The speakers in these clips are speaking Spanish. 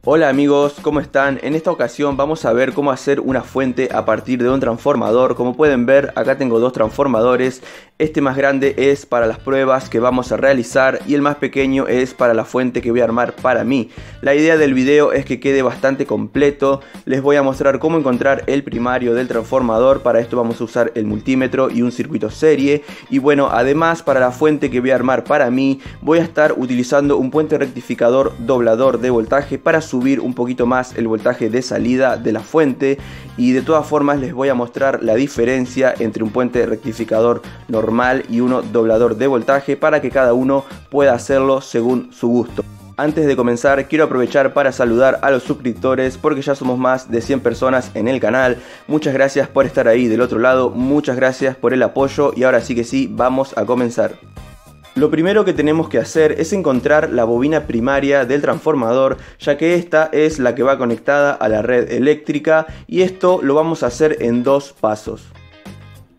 Hola amigos, ¿cómo están? En esta ocasión vamos a ver cómo hacer una fuente a partir de un transformador. Como pueden ver, acá tengo dos transformadores. Este más grande es para las pruebas que vamos a realizar y el más pequeño es para la fuente que voy a armar para mí. La idea del video es que quede bastante completo. Les voy a mostrar cómo encontrar el primario del transformador. Para esto vamos a usar el multímetro y un circuito serie. Y bueno, además para la fuente que voy a armar para mí, voy a estar utilizando un puente rectificador doblador de voltaje para subir un poquito más el voltaje de salida de la fuente. Y de todas formas les voy a mostrar la diferencia entre un puente rectificador normal y uno doblador de voltaje para que cada uno pueda hacerlo según su gusto. Antes de comenzar, quiero aprovechar para saludar a los suscriptores porque ya somos más de 100 personas en el canal. Muchas gracias por estar ahí del otro lado, muchas gracias por el apoyo y ahora sí que sí, vamos a comenzar. Lo primero que tenemos que hacer es encontrar la bobina primaria del transformador, ya que esta es la que va conectada a la red eléctrica y esto lo vamos a hacer en dos pasos.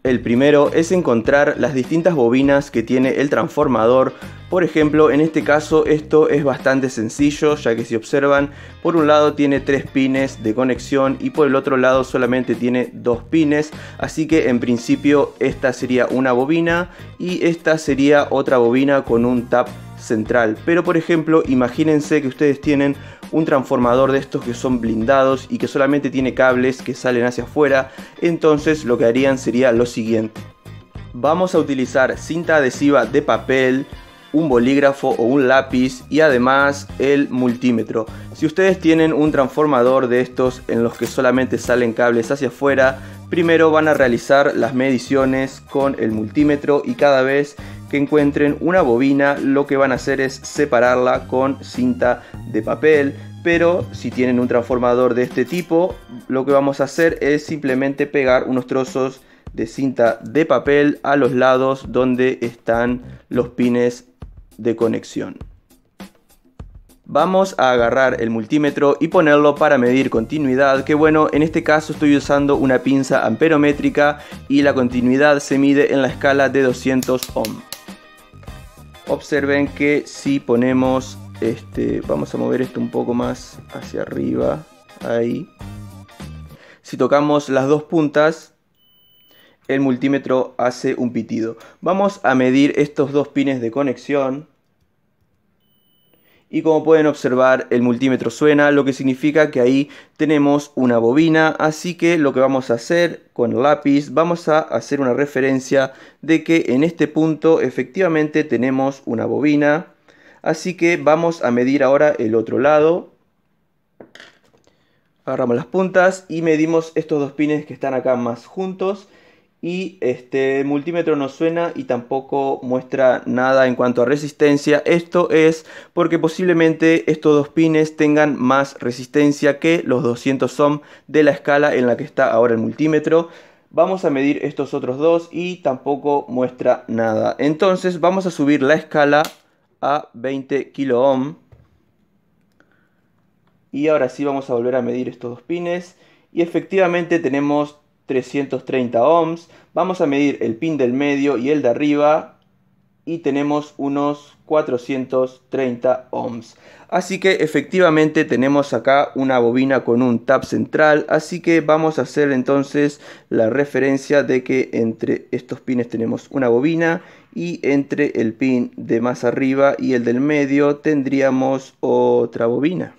El primero es encontrar las distintas bobinas que tiene el transformador. Por ejemplo, en este caso esto es bastante sencillo, ya que si observan, por un lado tiene 3 pines de conexión y por el otro lado solamente tiene 2 pines. Así que en principio esta sería una bobina y esta sería otra bobina con un tap central. Pero por ejemplo, imagínense que ustedes tienen un transformador de estos que son blindados y que solamente tiene cables que salen hacia afuera. Entonces lo que harían sería lo siguiente: vamos a utilizar cinta adhesiva de papel, un bolígrafo o un lápiz y además el multímetro. Si ustedes tienen un transformador de estos en los que solamente salen cables hacia afuera, primero van a realizar las mediciones con el multímetro y cada vez que encuentren una bobina lo que van a hacer es separarla con cinta de papel. Pero si tienen un transformador de este tipo, lo que vamos a hacer es simplemente pegar unos trozos de cinta de papel a los lados donde están los pines de conexión. Vamos a agarrar el multímetro y ponerlo para medir continuidad, que bueno, en este caso estoy usando una pinza amperométrica y la continuidad se mide en la escala de 200 ohm. Observen que si ponemos vamos a mover esto un poco más hacia arriba, ahí. Si tocamos las dos puntas, el multímetro hace un pitido. Vamos a medir estos dos pines de conexión. Y como pueden observar, el multímetro suena, lo que significa que ahí tenemos una bobina. Así que lo que vamos a hacer con el lápiz, vamos a hacer una referencia de que en este punto efectivamente tenemos una bobina. Así que vamos a medir ahora el otro lado. Agarramos las puntas y medimos estos dos pines que están acá más juntos. Y el multímetro no suena y tampoco muestra nada en cuanto a resistencia. Esto es porque posiblemente estos dos pines tengan más resistencia que los 200 ohm de la escala en la que está ahora el multímetro. Vamos a medir estos otros dos y tampoco muestra nada. Entonces vamos a subir la escala a 20 kilo ohm. Y ahora sí vamos a volver a medir estos dos pines. Y efectivamente tenemos 330 ohms. Vamos a medir el pin del medio y el de arriba y tenemos unos 430 ohms. Así que efectivamente tenemos acá una bobina con un tap central. Así que vamos a hacer entonces la referencia de que entre estos pines tenemos una bobina y entre el pin de más arriba y el del medio tendríamos otra bobina.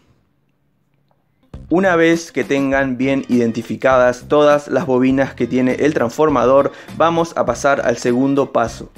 Una vez que tengan bien identificadas todas las bobinas que tiene el transformador, vamos a pasar al segundo paso.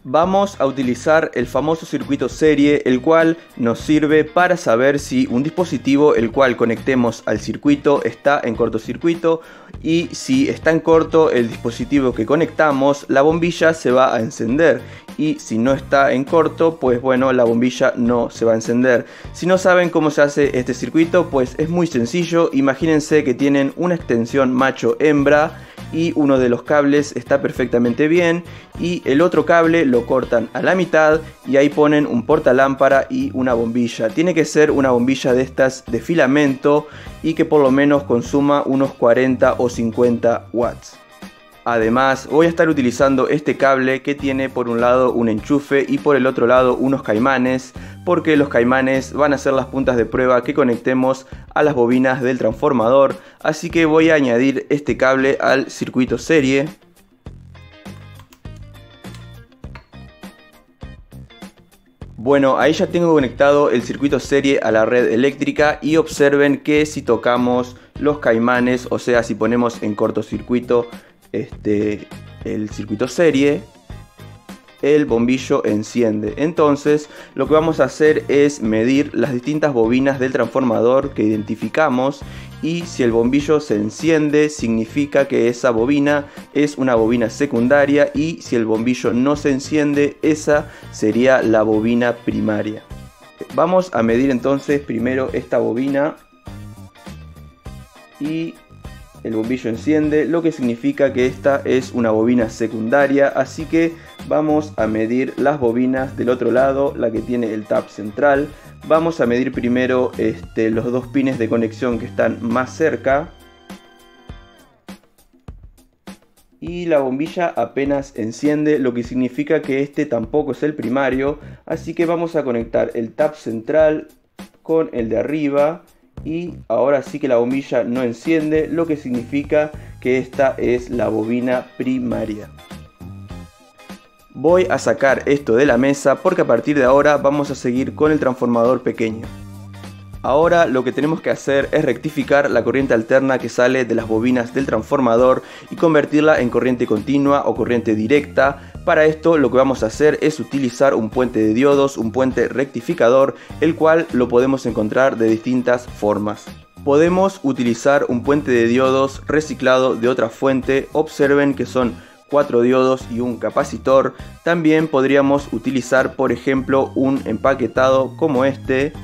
Vamos a utilizar el famoso circuito serie, el cual nos sirve para saber si un dispositivo el cual conectemos al circuito está en cortocircuito, y si está en corto el dispositivo que conectamos, la bombilla se va a encender, y si no está en corto, pues bueno, la bombilla no se va a encender. Si no saben cómo se hace este circuito, pues es muy sencillo. Imagínense que tienen una extensión macho-hembra y uno de los cables está perfectamente bien y el otro cable lo cortan a la mitad y ahí ponen un portalámpara y una bombilla. Tiene que ser una bombilla de estas de filamento y que por lo menos consuma unos 40 o 50 watts. Además voy a estar utilizando este cable que tiene por un lado un enchufe y por el otro lado unos caimanes, porque los caimanes van a ser las puntas de prueba que conectemos a las bobinas del transformador. Así que voy a añadir este cable al circuito serie. Bueno, ahí ya tengo conectado el circuito serie a la red eléctrica y observen que si tocamos los caimanes, o sea si ponemos en cortocircuito el circuito serie, el bombillo enciende. Entonces lo que vamos a hacer es medir las distintas bobinas del transformador que identificamos, y si el bombillo se enciende significa que esa bobina es una bobina secundaria, y si el bombillo no se enciende, esa sería la bobina primaria. Vamos a medir entonces primero esta bobina y el bombillo enciende, lo que significa que esta es una bobina secundaria. Así que vamos a medir las bobinas del otro lado, la que tiene el tap central. Vamos a medir primero los dos pines de conexión que están más cerca. Y la bombilla apenas enciende, lo que significa que este tampoco es el primario. Así que vamos a conectar el tap central con el de arriba. Y ahora sí que la bombilla no enciende, lo que significa que esta es la bobina primaria. Voy a sacar esto de la mesa porque a partir de ahora vamos a seguir con el transformador pequeño. Ahora lo que tenemos que hacer es rectificar la corriente alterna que sale de las bobinas del transformador y convertirla en corriente continua o corriente directa. Para esto lo que vamos a hacer es utilizar un puente de diodos, un puente rectificador, el cual lo podemos encontrar de distintas formas. Podemos utilizar un puente de diodos reciclado de otra fuente. Observen que son 4 diodos y un capacitor. También podríamos utilizar, por ejemplo, un empaquetado como este.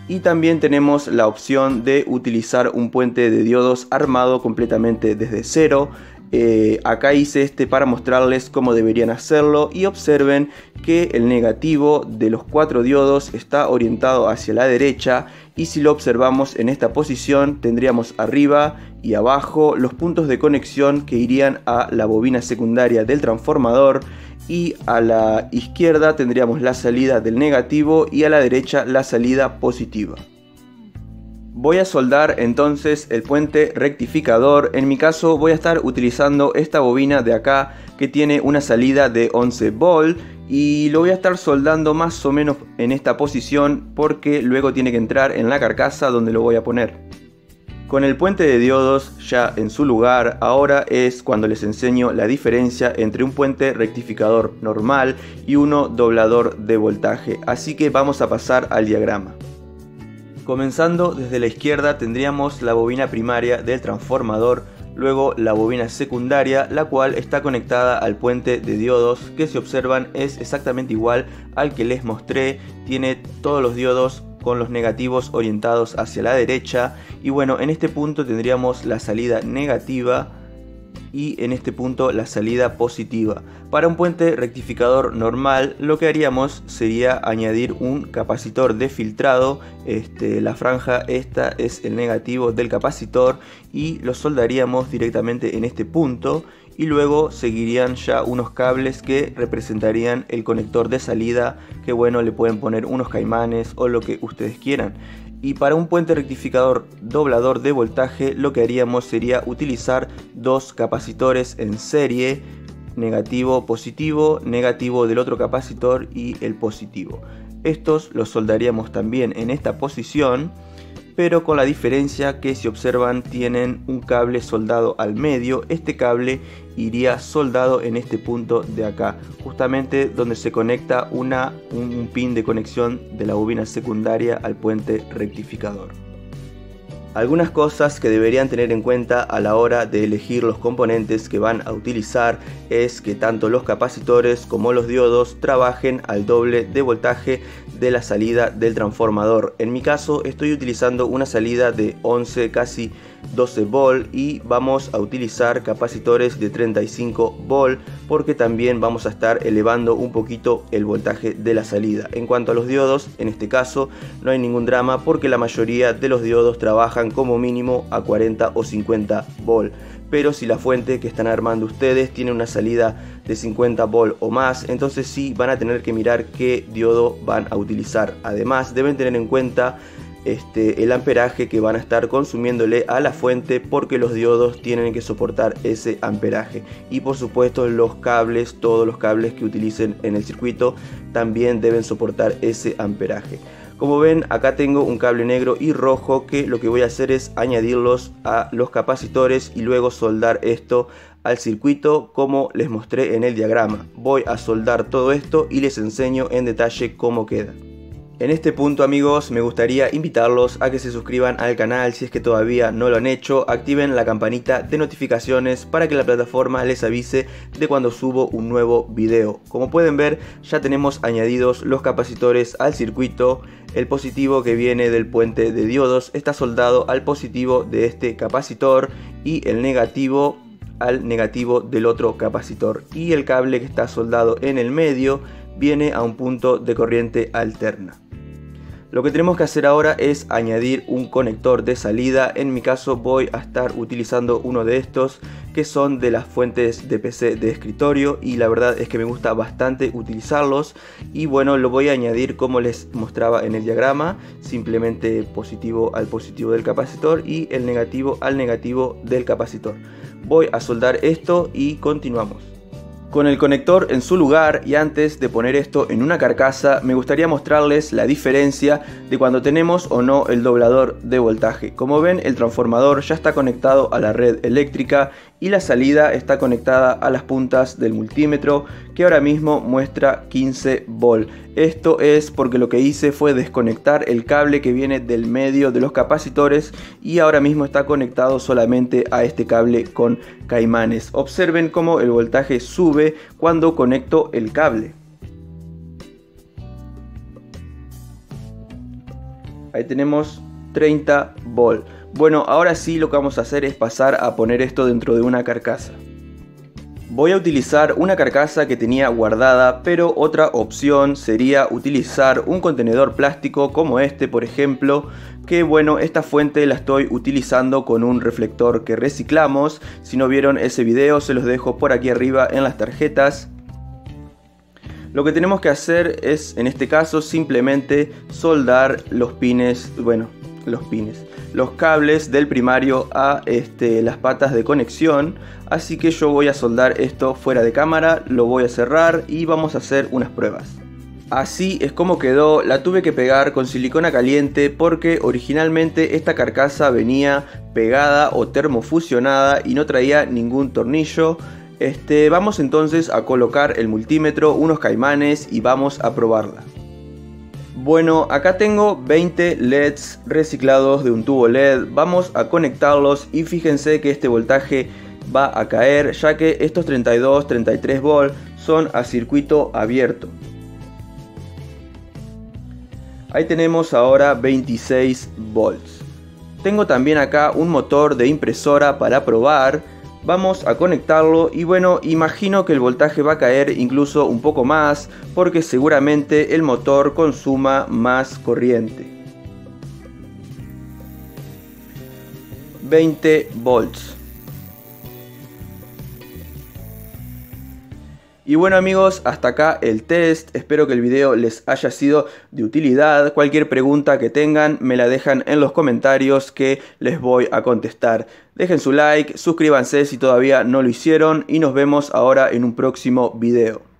Y también tenemos la opción de utilizar un puente de diodos armado completamente desde cero. Acá hice para mostrarles cómo deberían hacerlo, y observen que el negativo de los 4 diodos está orientado hacia la derecha, y si lo observamos en esta posición tendríamos arriba y abajo los puntos de conexión que irían a la bobina secundaria del transformador, y a la izquierda tendríamos la salida del negativo y a la derecha la salida positiva. Voy a soldar entonces el puente rectificador. En mi caso voy a estar utilizando esta bobina de acá que tiene una salida de 11 volt, y lo voy a estar soldando más o menos en esta posición porque luego tiene que entrar en la carcasa donde lo voy a poner. Con el puente de diodos ya en su lugar, ahora es cuando les enseño la diferencia entre un puente rectificador normal y uno doblador de voltaje. Así que vamos a pasar al diagrama. Comenzando desde la izquierda tendríamos la bobina primaria del transformador, luego la bobina secundaria, la cual está conectada al puente de diodos, que si observan es exactamente igual al que les mostré. Tiene todos los diodos con los negativos orientados hacia la derecha, y bueno, en este punto tendríamos la salida negativa y en este punto la salida positiva. Para un puente rectificador normal lo que haríamos sería añadir un capacitor de filtrado. La franja esta es el negativo del capacitor, y lo soldaríamos directamente en este punto, y luego seguirían ya unos cables que representarían el conector de salida, que bueno, le pueden poner unos caimanes o lo que ustedes quieran. Y para un puente rectificador doblador de voltaje lo que haríamos sería utilizar dos capacitores en serie, negativo, positivo, negativo del otro capacitor y el positivo. Estos los soldaríamos también en esta posición, pero con la diferencia que si observan tienen un cable soldado al medio. Este cable iría soldado en este punto de acá, justamente donde se conecta un pin de conexión de la bobina secundaria al puente rectificador. Algunas cosas que deberían tener en cuenta a la hora de elegir los componentes que van a utilizar es que tanto los capacitores como los diodos trabajen al doble de voltaje de la salida del transformador. En mi caso estoy utilizando una salida de 11, casi 12 volt, y vamos a utilizar capacitores de 35 volt porque también vamos a estar elevando un poquito el voltaje de la salida. En cuanto a los diodos, en este caso no hay ningún drama porque la mayoría de los diodos trabajan trabajan como mínimo a 40 o 50 volt. Pero si la fuente que están armando ustedes tiene una salida de 50 volt o más, entonces sí van a tener que mirar qué diodo van a utilizar. Además deben tener en cuenta el amperaje que van a estar consumiéndole a la fuente, porque los diodos tienen que soportar ese amperaje. Y por supuesto los cables, todos los cables que utilicen en el circuito también deben soportar ese amperaje. Como ven, acá tengo un cable negro y rojo que lo que voy a hacer es añadirlos a los capacitores y luego soldar esto al circuito como les mostré en el diagrama. Voy a soldar todo esto y les enseño en detalle cómo queda. En este punto, amigos, me gustaría invitarlos a que se suscriban al canal si es que todavía no lo han hecho, activen la campanita de notificaciones para que la plataforma les avise de cuando subo un nuevo video. Como pueden ver, ya tenemos añadidos los capacitores al circuito. El positivo que viene del puente de diodos está soldado al positivo de este capacitor y el negativo al negativo del otro capacitor, y el cable que está soldado en el medio viene a un punto de corriente alterna. Lo que tenemos que hacer ahora es añadir un conector de salida. En mi caso voy a estar utilizando uno de estos que son de las fuentes de PC de escritorio, y la verdad es que me gusta bastante utilizarlos. Y bueno, lo voy a añadir como les mostraba en el diagrama, simplemente positivo al positivo del capacitor y el negativo al negativo del capacitor. Voy a soldar esto y continuamos. Con el conector en su lugar y antes de poner esto en una carcasa, me gustaría mostrarles la diferencia de cuando tenemos o no el doblador de voltaje. Como ven, el transformador ya está conectado a la red eléctrica y la salida está conectada a las puntas del multímetro, que ahora mismo muestra 15 volt. Esto es porque lo que hice fue desconectar el cable que viene del medio de los capacitores y ahora mismo está conectado solamente a este cable con caimanes. Observen cómo el voltaje sube cuando conecto el cable. Ahí tenemos 30 volt. Bueno, ahora sí lo que vamos a hacer es pasar a poner esto dentro de una carcasa. Voy a utilizar una carcasa que tenía guardada, pero otra opción sería utilizar un contenedor plástico como este, por ejemplo, que bueno, esta fuente la estoy utilizando con un reflector que reciclamos. Si no vieron ese video, se los dejo por aquí arriba en las tarjetas. Lo que tenemos que hacer es, en este caso, simplemente soldar los pines, los cables del primario a las patas de conexión. Así que yo voy a soldar esto fuera de cámara, lo voy a cerrar y vamos a hacer unas pruebas. Así es como quedó. La tuve que pegar con silicona caliente porque originalmente esta carcasa venía pegada o termofusionada y no traía ningún tornillo. Vamos entonces a colocar el multímetro, unos caimanes y vamos a probarla. Bueno, acá tengo 20 LEDs reciclados de un tubo LED. Vamos a conectarlos y fíjense que este voltaje va a caer, ya que estos 32-33 volt son a circuito abierto. Ahí tenemos ahora 26 volts. Tengo también acá un motor de impresora para probar. Vamos a conectarlo y bueno, imagino que el voltaje va a caer incluso un poco más porque seguramente el motor consuma más corriente. 20 volts. Y bueno, amigos, hasta acá el test. Espero que el video les haya sido de utilidad. Cualquier pregunta que tengan me la dejan en los comentarios que les voy a contestar. Dejen su like, suscríbanse si todavía no lo hicieron y nos vemos ahora en un próximo video.